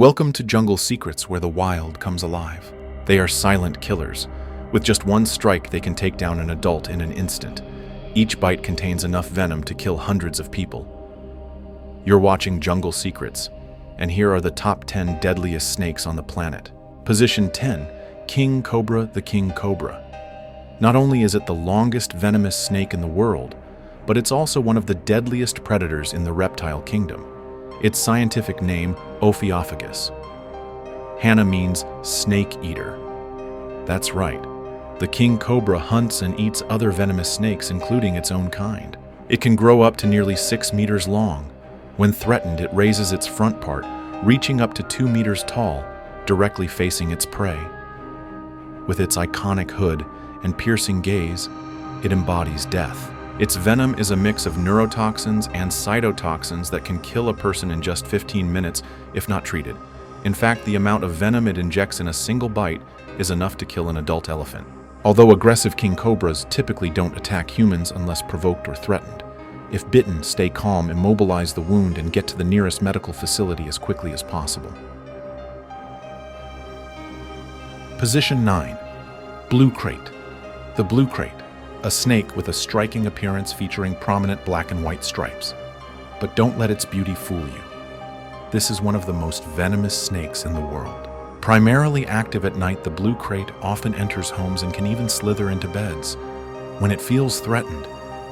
Welcome to Jungle Secrets, where the wild comes alive. They are silent killers. With just one strike, they can take down an adult in an instant. Each bite contains enough venom to kill hundreds of people. You're watching Jungle Secrets, and here are the top 10 deadliest snakes on the planet. Position 10. King Cobra, the King Cobra. Not only is it the longest venomous snake in the world, but it's also one of the deadliest predators in the reptile kingdom. Its scientific name, Ophiophagus. Hana means snake eater. That's right. The king cobra hunts and eats other venomous snakes, including its own kind. It can grow up to nearly 6 meters long. When threatened, it raises its front part, reaching up to 2 meters tall, directly facing its prey. With its iconic hood and piercing gaze, it embodies death. Its venom is a mix of neurotoxins and cytotoxins that can kill a person in just 15 minutes if not treated. In fact, the amount of venom it injects in a single bite is enough to kill an adult elephant. Although aggressive king cobras typically don't attack humans unless provoked or threatened. If bitten, stay calm, immobilize the wound, and get to the nearest medical facility as quickly as possible. Position 9. Blue Crate. The blue crate. A snake with a striking appearance featuring prominent black and white stripes. But don't let its beauty fool you. This is one of the most venomous snakes in the world. Primarily active at night, the blue crate often enters homes and can even slither into beds. When it feels threatened,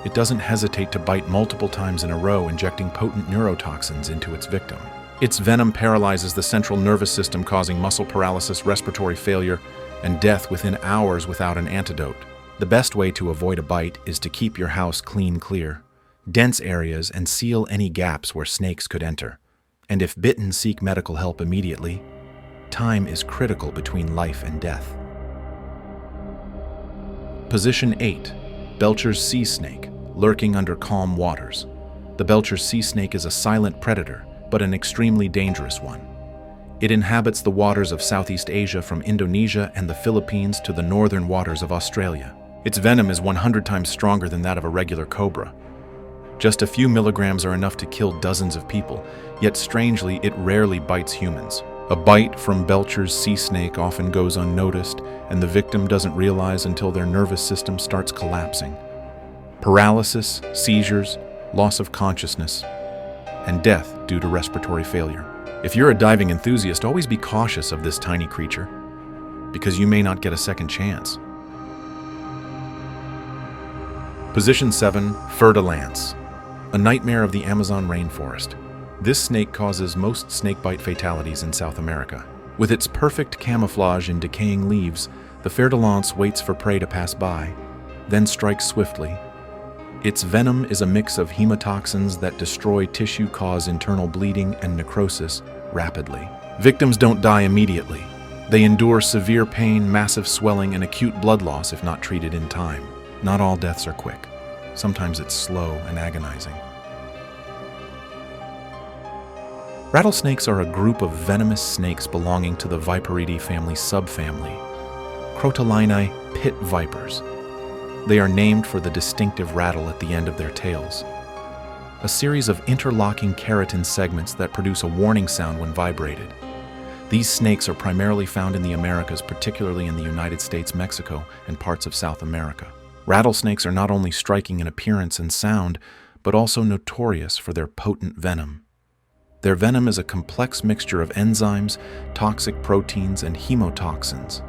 it doesn't hesitate to bite multiple times in a row, injecting potent neurotoxins into its victim. Its venom paralyzes the central nervous system, causing muscle paralysis, respiratory failure, and death within hours without an antidote. The best way to avoid a bite is to keep your house clear, dense areas, and seal any gaps where snakes could enter. And if bitten, seek medical help immediately. Time is critical between life and death. Position 8. Belcher's sea snake, lurking under calm waters. The Belcher's sea snake is a silent predator, but an extremely dangerous one. It inhabits the waters of Southeast Asia, from Indonesia and the Philippines to the northern waters of Australia. Its venom is 100 times stronger than that of a regular cobra. Just a few milligrams are enough to kill dozens of people, yet strangely, it rarely bites humans. A bite from Belcher's sea snake often goes unnoticed, and the victim doesn't realize until their nervous system starts collapsing. Paralysis, seizures, loss of consciousness, and death due to respiratory failure. If you're a diving enthusiast, always be cautious of this tiny creature, because you may not get a second chance. Position 7. Fer-de-lance. A nightmare of the Amazon rainforest. This snake causes most snakebite fatalities in South America. With its perfect camouflage in decaying leaves, the fer-de-lance waits for prey to pass by, then strikes swiftly. Its venom is a mix of hemotoxins that destroy tissue, cause internal bleeding and necrosis rapidly. Victims don't die immediately. They endure severe pain, massive swelling, and acute blood loss if not treated in time. Not all deaths are quick. Sometimes it's slow and agonizing. Rattlesnakes are a group of venomous snakes belonging to the Viperidae family subfamily, Crotolinae pit vipers. They are named for the distinctive rattle at the end of their tails, a series of interlocking keratin segments that produce a warning sound when vibrated. These snakes are primarily found in the Americas, particularly in the United States, Mexico, and parts of South America. Rattlesnakes are not only striking in appearance and sound, but also notorious for their potent venom. Their venom is a complex mixture of enzymes, toxic proteins, and hemotoxins,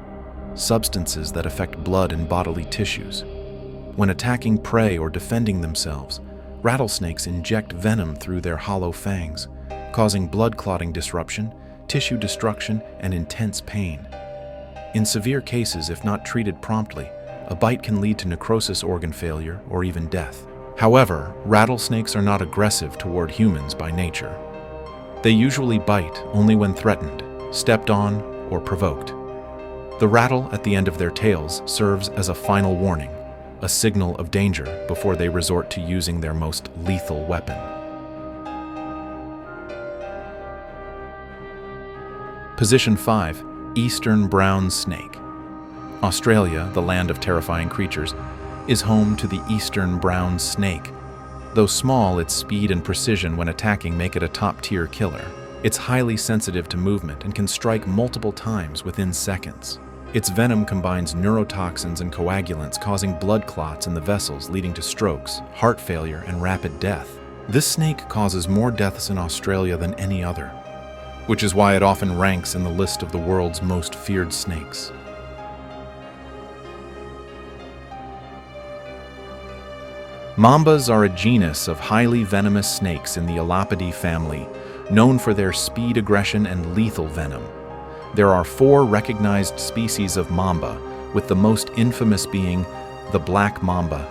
substances that affect blood and bodily tissues. When attacking prey or defending themselves, rattlesnakes inject venom through their hollow fangs, causing blood clotting disruption, tissue destruction, and intense pain. In severe cases, if not treated promptly, a bite can lead to necrosis, organ failure, or even death. However, rattlesnakes are not aggressive toward humans by nature. They usually bite only when threatened, stepped on, or provoked. The rattle at the end of their tails serves as a final warning, a signal of danger before they resort to using their most lethal weapon. Position 5. Eastern brown snake. Australia, the land of terrifying creatures, is home to the eastern brown snake. Though small, its speed and precision when attacking make it a top-tier killer. It's highly sensitive to movement and can strike multiple times within seconds. Its venom combines neurotoxins and coagulants, causing blood clots in the vessels, leading to strokes, heart failure, and rapid death. This snake causes more deaths in Australia than any other, which is why it often ranks in the list of the world's most feared snakes. Mambas are a genus of highly venomous snakes in the Elapidae family, known for their speed, aggression, and lethal venom. There are 4 recognized species of mamba, with the most infamous being the black mamba,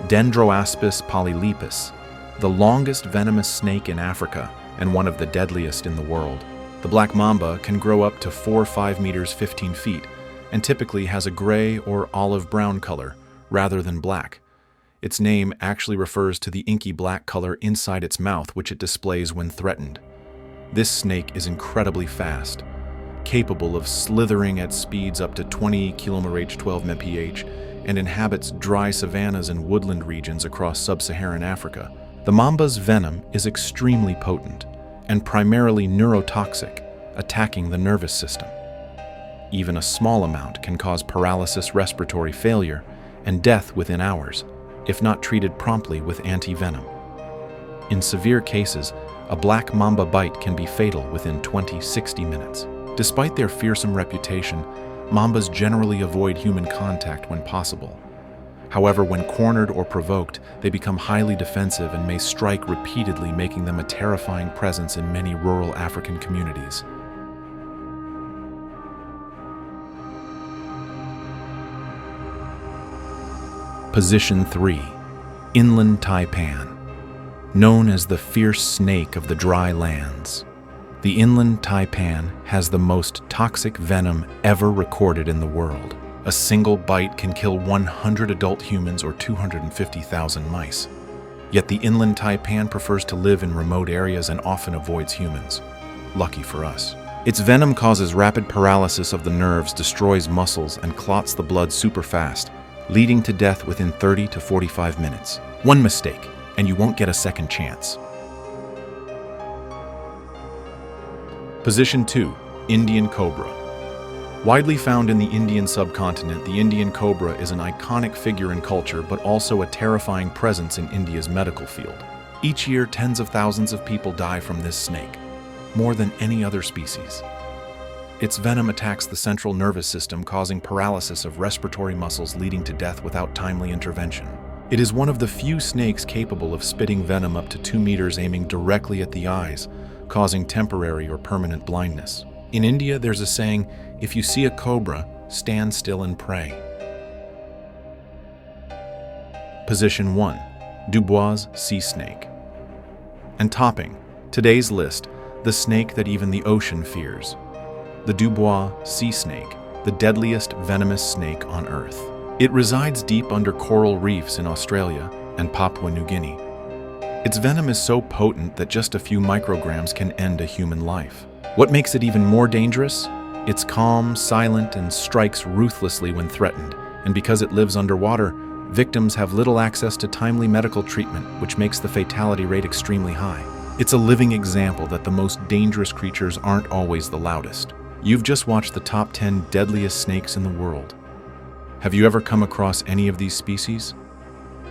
Dendroaspis polylepis, the longest venomous snake in Africa and one of the deadliest in the world. The black mamba can grow up to 5 meters 15 feet and typically has a gray or olive-brown color rather than black. Its name actually refers to the inky black color inside its mouth, which it displays when threatened. This snake is incredibly fast, capable of slithering at speeds up to 20 km/h 12 mph, and inhabits dry savannas and woodland regions across sub-Saharan Africa. The mamba's venom is extremely potent and primarily neurotoxic, attacking the nervous system. Even a small amount can cause paralysis, respiratory failure, and death within hours, if not treated promptly with anti-venom. In severe cases, a black mamba bite can be fatal within 20-60 minutes. Despite their fearsome reputation, mambas generally avoid human contact when possible. However, when cornered or provoked, they become highly defensive and may strike repeatedly, making them a terrifying presence in many rural African communities. Position 3. Inland taipan. Known as the fierce snake of the dry lands, the inland taipan has the most toxic venom ever recorded in the world. A single bite can kill 100 adult humans or 250,000 mice. Yet the inland taipan prefers to live in remote areas and often avoids humans. Lucky for us. Its venom causes rapid paralysis of the nerves, destroys muscles, and clots the blood super fast, leading to death within 30 to 45 minutes. One mistake, and you won't get a second chance. Position 2. Indian cobra. Widely found in the Indian subcontinent, the Indian cobra is an iconic figure in culture, but also a terrifying presence in India's medical field. Each year, tens of thousands of people die from this snake, more than any other species. Its venom attacks the central nervous system, causing paralysis of respiratory muscles, leading to death without timely intervention. It is one of the few snakes capable of spitting venom up to 2 meters, aiming directly at the eyes, causing temporary or permanent blindness. In India, there's a saying, if you see a cobra, stand still and pray. Position 1. Dubois sea snake. And topping today's list, the snake that even the ocean fears. The Dubois sea snake, the deadliest venomous snake on Earth. It resides deep under coral reefs in Australia and Papua New Guinea. Its venom is so potent that just a few micrograms can end a human life. What makes it even more dangerous? It's calm, silent, and strikes ruthlessly when threatened. And because it lives underwater, victims have little access to timely medical treatment, which makes the fatality rate extremely high. It's a living example that the most dangerous creatures aren't always the loudest. You've just watched the top 10 deadliest snakes in the world. Have you ever come across any of these species?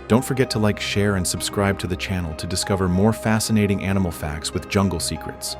Don't forget to like, share, and subscribe to the channel to discover more fascinating animal facts with jungle secrets.